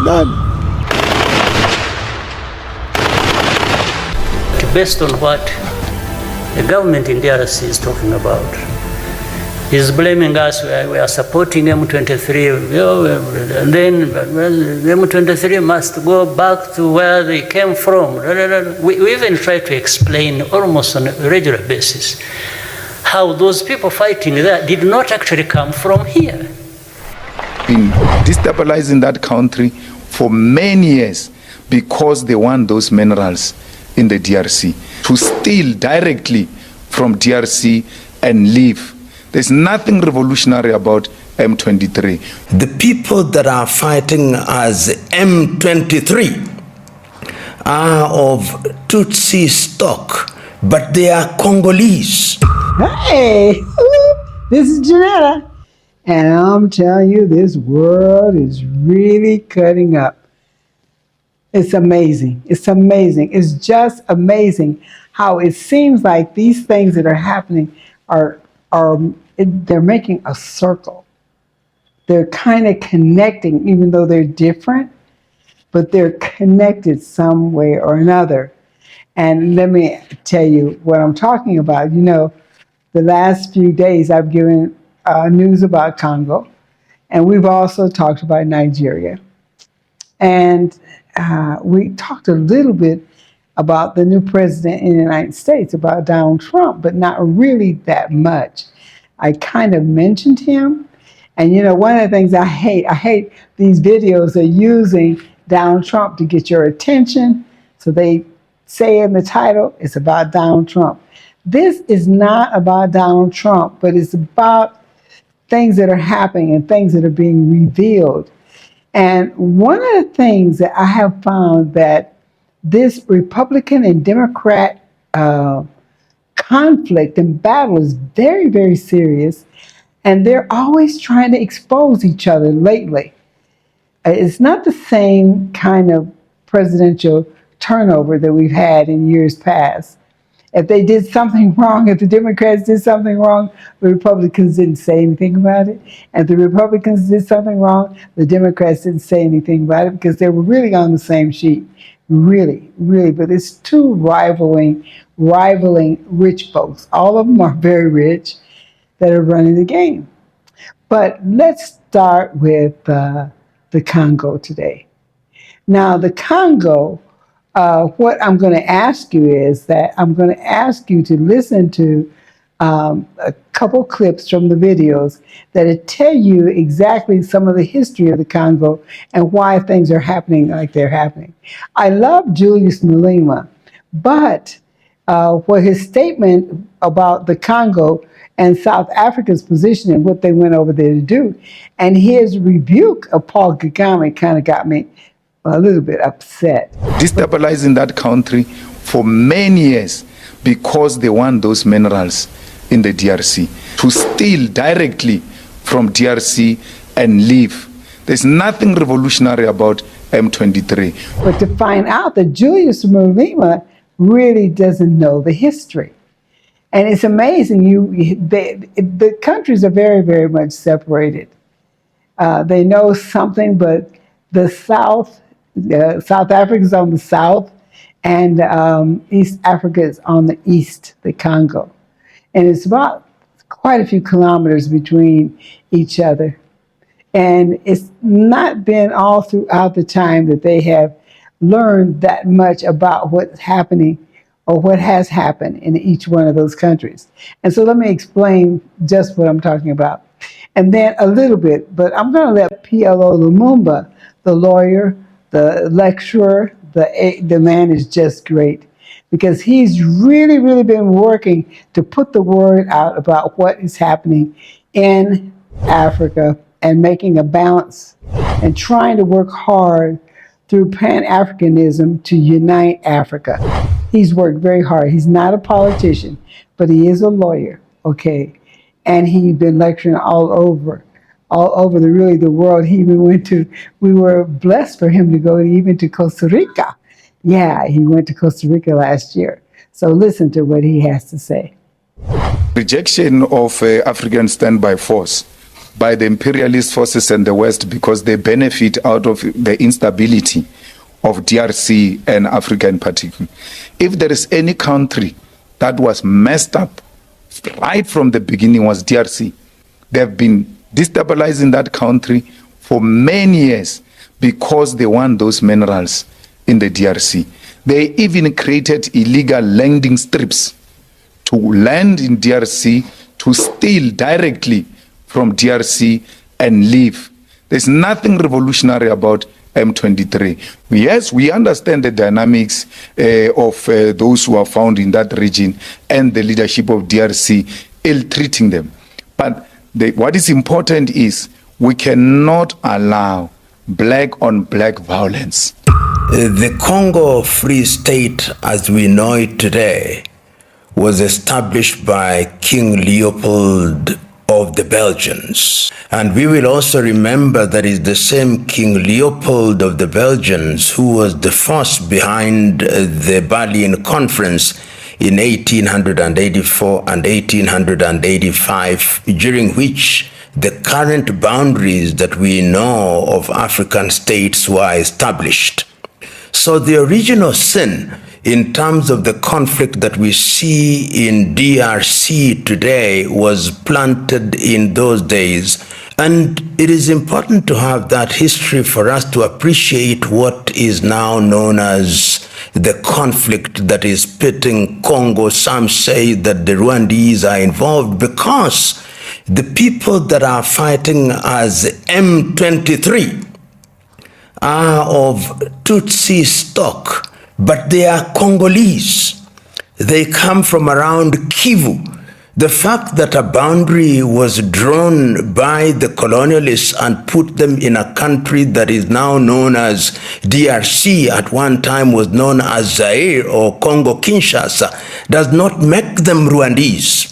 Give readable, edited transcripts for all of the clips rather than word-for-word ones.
been done. Based on what the government in DRC is talking about, he's blaming us. We are supporting M23, and then M23 must go back to where they came from. We even try to explain almost on a regular basis how those people fighting there did not actually come from here. Been destabilizing that country for many years because they want those minerals in the DRC, to steal directly from DRC and leave. There's nothing revolutionary about M23. The people that are fighting as M23 are of Tutsi stock, but they are Congolese. Hey, this is Janetta, and I'm telling you, this world is really cutting up. It's amazing. It's amazing. It's just amazing how it seems like these things that are happening they're making a circle. They're kind of connecting, even though they're different, but they're connected some way or another. And let me tell you what I'm talking about. You know, the last few days I've given news about Congo, and we've also talked about Nigeria. And we talked a little bit about the new president in the United States, about Donald Trump, but not really that much. I kind of mentioned him. And you know, one of the things I hate these videos are using Donald Trump to get your attention. So they say in the title, it's about Donald Trump. This is not about Donald Trump, but it's about things that are happening and things that are being revealed. And one of the things that I have found that this Republican and Democrat conflict and battle is very, very serious, and they're always trying to expose each other lately. It's not the same kind of presidential turnover that we've had in years past. If they did something wrong, if the Democrats did something wrong, the Republicans didn't say anything about it. And if the Republicans did something wrong, the Democrats didn't say anything about it because they were really on the same sheet. Really, really. But it's two rivaling rich folks. All of them are very rich that are running the game. But let's start with the Congo today. Now, the Congo, what I'm going to ask you is that I'm going to ask you to listen to a couple clips from the videos that tell you exactly some of the history of the Congo and why things are happening like they're happening. I love Julius Malema, but what his statement about the Congo and South Africa's position and what they went over there to do, and his rebuke of Paul Kagame kind of got me a little bit upset. Destabilizing that country for many years because they want those minerals in the DRC, to steal directly from DRC and leave. There's nothing revolutionary about M23. But to find out that Julius Malema really doesn't know the history. And it's amazing, the countries are very, very much separated. They know something, but the South Africa is on the south, and East Africa is on the east, the Congo. And it's about quite a few kilometers between each other. And it's not been all throughout the time that they have learned that much about what's happening or what has happened in each one of those countries. And so let me explain just what I'm talking about. And then a little bit, but I'm going to let PLO Lumumba, the lawyer, the lecturer, the man is just great, because he's really, really been working to put the word out about what is happening in Africa and making a balance and trying to work hard through Pan-Africanism to unite Africa. He's worked very hard. He's not a politician, but he is a lawyer, okay? And he's been lecturing all over the world. He even we were blessed for him to go even to Costa Rica. Yeah, he went to Costa Rica last year. So listen to what he has to say. Rejection of African standby force by the imperialist forces and the West because they benefit out of the instability of DRC and Africa in particular. If there is any country that was messed up right from the beginning, was DRC. They have been destabilizing that country for many years because they want those minerals in the DRC. They even created illegal landing strips to land in DRC, to steal directly from DRC and leave. There's nothing revolutionary about M23. Yes, we understand the dynamics of those who are found in that region and the leadership of DRC ill-treating them. But what is important is we cannot allow black-on-black violence. The Congo Free State, as we know it today, was established by King Leopold of the Belgians. And we will also remember that it's the same King Leopold of the Belgians who was the force behind the Berlin Conference in 1884 and 1885, during which the current boundaries that we know of African states were established. So the original sin in terms of the conflict that we see in DRC today was planted in those days. And it is important to have that history for us to appreciate what is now known as the conflict that is pitting Congo. Some say that the Rwandese are involved because the people that are fighting as M23 are of Tutsi stock, but they are Congolese. They come from around Kivu. The fact that a boundary was drawn by the colonialists and put them in a country that is now known as DRC, at one time was known as Zaire or Congo Kinshasa, does not make them Rwandese.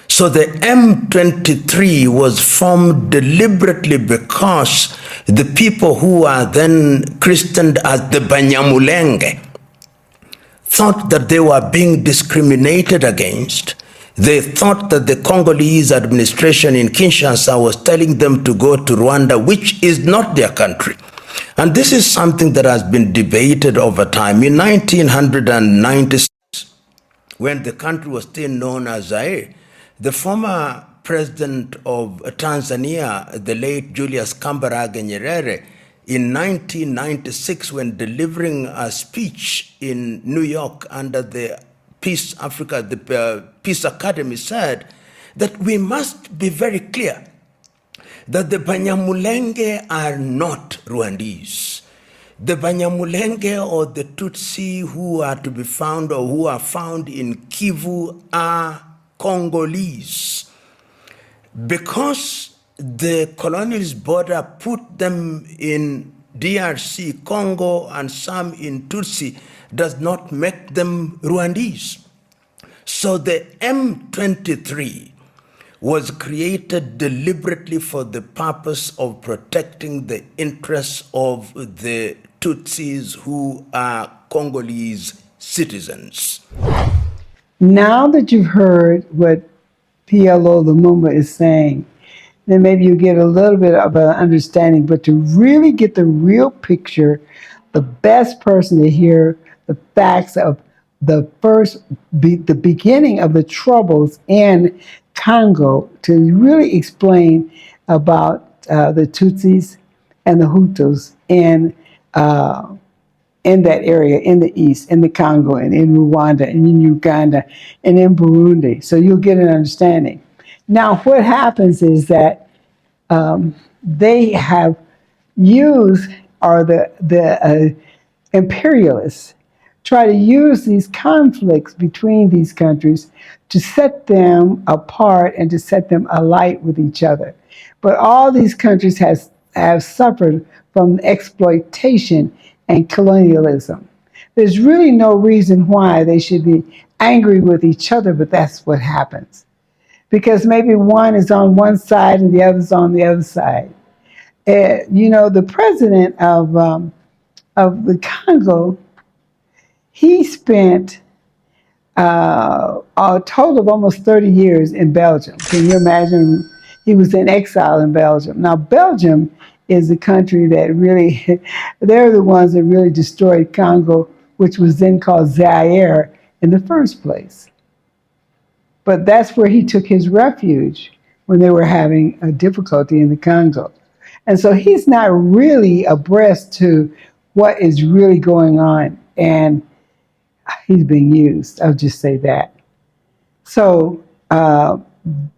So the M23 was formed deliberately because the people who are then christened as the Banyamulenge thought that they were being discriminated against. They thought that the Congolese administration in Kinshasa was telling them to go to Rwanda, which is not their country. And this is something that has been debated over time. In 1996, when the country was still known as Zaire, the former president of Tanzania, the late Julius Kambarage Nyerere, in 1996, when delivering a speech in New York under the Peace Academy, said that we must be very clear that the Banyamulenge are not Rwandese. The Banyamulenge or the Tutsi who are to be found or who are found in Kivu are Congolese. Because the colonialist border put them in DRC, Congo, and some in Tutsi, does not make them Rwandese. So the M23 was created deliberately for the purpose of protecting the interests of the Tutsis who are Congolese citizens. Now that you've heard what PLO Lumumba is saying, then maybe you get a little bit of an understanding. But to really get the real picture, the best person to hear the facts of the beginning of the troubles in Congo, to really explain about the Tutsis and the Hutus in that area, in the East, in the Congo, and in Rwanda, and in Uganda, and in Burundi. So you'll get an understanding. Now, what happens is that they have used, or the imperialists try to use these conflicts between these countries to set them apart and to set them alight with each other. But all these countries have suffered from exploitation and colonialism. There's really no reason why they should be angry with each other, but that's what happens. Because maybe one is on one side and the other's on the other side. The president of the Congo, he spent a total of almost 30 years in Belgium. Can you imagine? he was in exile in Belgium. Now, Belgium is the country that really, they're the ones that really destroyed Congo, which was then called Zaire in the first place. But that's where he took his refuge when they were having a difficulty in the Congo. And so he's not really abreast to what is really going on. And he's being used. I'll just say that. So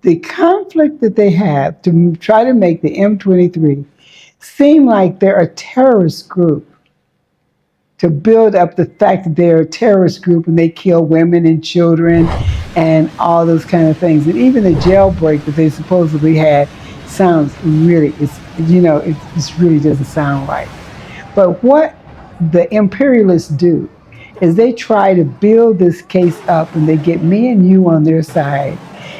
the conflict that they have to try to make the M23 seem like they're a terrorist group, to build up the fact that they're a terrorist group and they kill women and children and all those kind of things. And even the jailbreak that they supposedly had sounds really, it really doesn't sound right. But what the imperialists do is they try to build this case up and they get me and you on their side.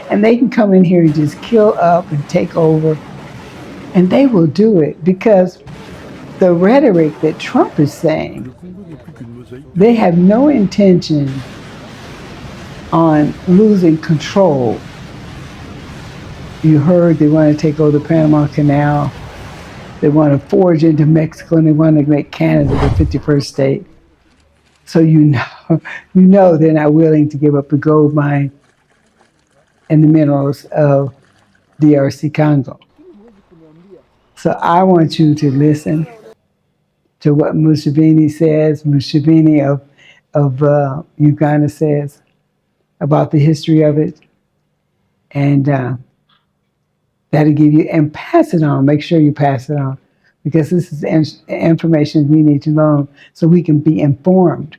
And they can come in here and just kill up and take over. And they will do it because the rhetoric that Trump is saying, they have no intention on losing control. You heard they want to take over the Panama Canal. They want to forge into Mexico and they want to make Canada the 51st state. So you know they're not willing to give up the gold mine and the minerals of DRC Congo. So I want you to listen to what Museveni says, Museveni of Uganda says about the history of it. And that'll give you, and pass it on, make sure you pass it on, because this is information we need to know so we can be informed.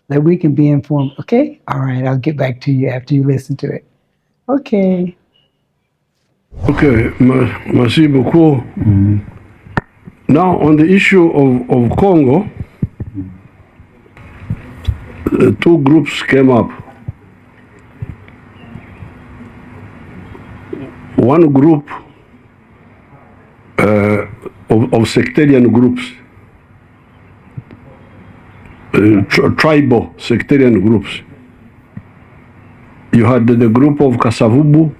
That we can be informed, okay? All right, I'll get back to you after you listen to it. Okay. Okay, merci beaucoup. Now, on the issue of Congo, two groups came up. One group of sectarian groups, tribal sectarian groups. You had the group of Kasavubu,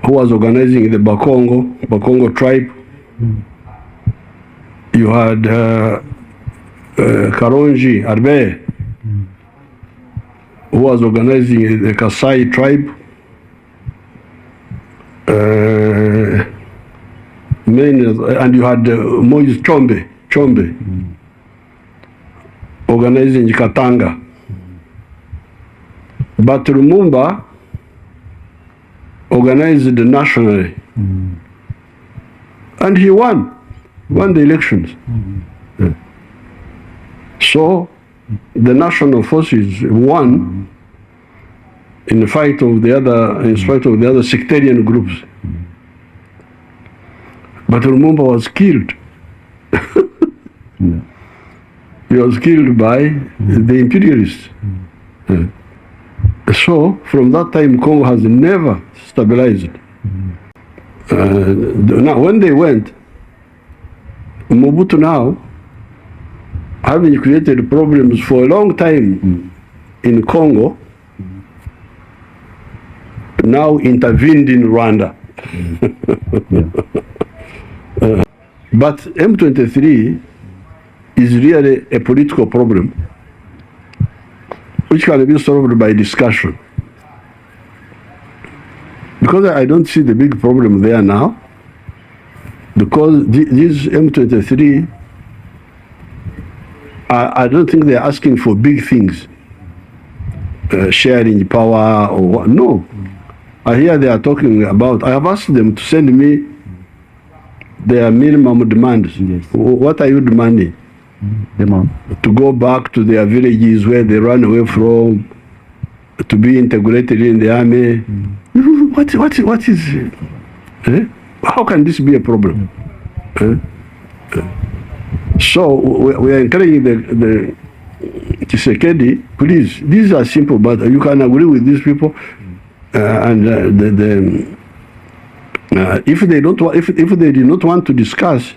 who was organizing the Bakongo tribe. You had Karonji Arbe, who was organizing the Kasai tribe. And you had Moise Chombe, organizing Katanga. But Lumumba organized nationally. And he won the elections. So the national forces won in spite of the other sectarian groups. But Lumumba was killed. He was killed by the imperialists. So from that time, Congo has never stabilized. Now, when they went, Mobutu now, having created problems for a long time in Congo, now intervened in Rwanda. But M23 is really a political problem which can be solved by discussion. Because I don't see the big problem there now, because these M23, I don't think they're asking for big things, sharing power or what. No. I hear they are talking about, I have asked them to send me their minimum demands. Yes. What are you demanding? To go back to their villages where they ran away from, to be integrated in the army. What is how can this be a problem? So we are encouraging the Tshisekedi, please, these are simple, but you can agree with these people, and if they don't, if they do not want to discuss,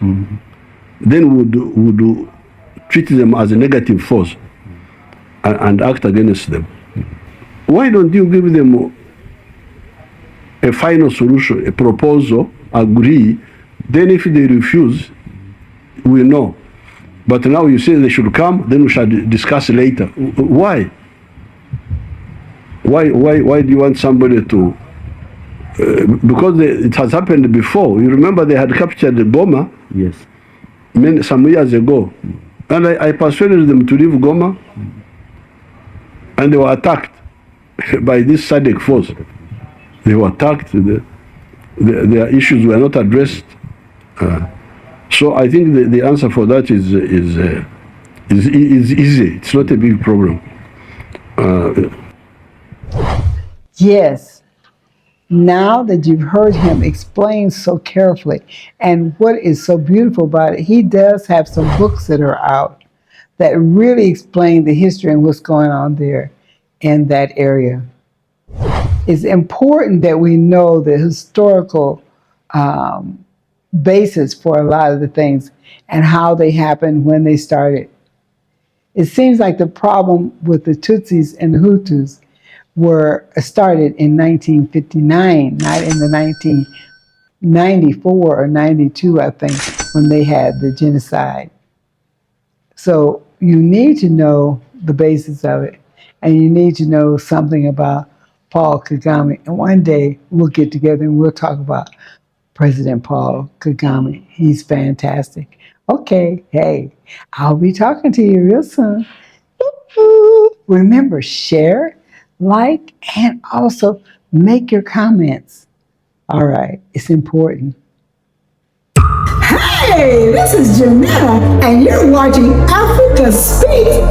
then would treat them as a negative force and act against them. Why don't you give them a final solution, a proposal, agree. Then if they refuse, we know. But now you say they should come, then we shall discuss later. Why? Why do you want somebody to? Because it has happened before. You remember they had captured Goma. Yes. Some years ago, and I persuaded them to leave Goma, and they were attacked by this SADC force. They were attacked. Their issues were not addressed. So I think the answer for that is easy. It's not a big problem. Yes. Now that you've heard him explain so carefully, and what is so beautiful about it, he does have some books that are out that really explain the history and what's going on there in that area. It's important that we know the historical basis for a lot of the things and how they happened, when they started. It seems like the problem with the Tutsis and the Hutus were started in 1959, not in the 1994 or 92, I think, when they had the genocide. So you need to know the basis of it, and you need to know something about Paul Kagame. And one day we'll get together and we'll talk about President Paul Kagame. He's fantastic. Okay, hey, I'll be talking to you real soon. Remember, share, like, and also make your comments. All right, it's important. Hey, this is Jamila, and you're watching Africa Speak.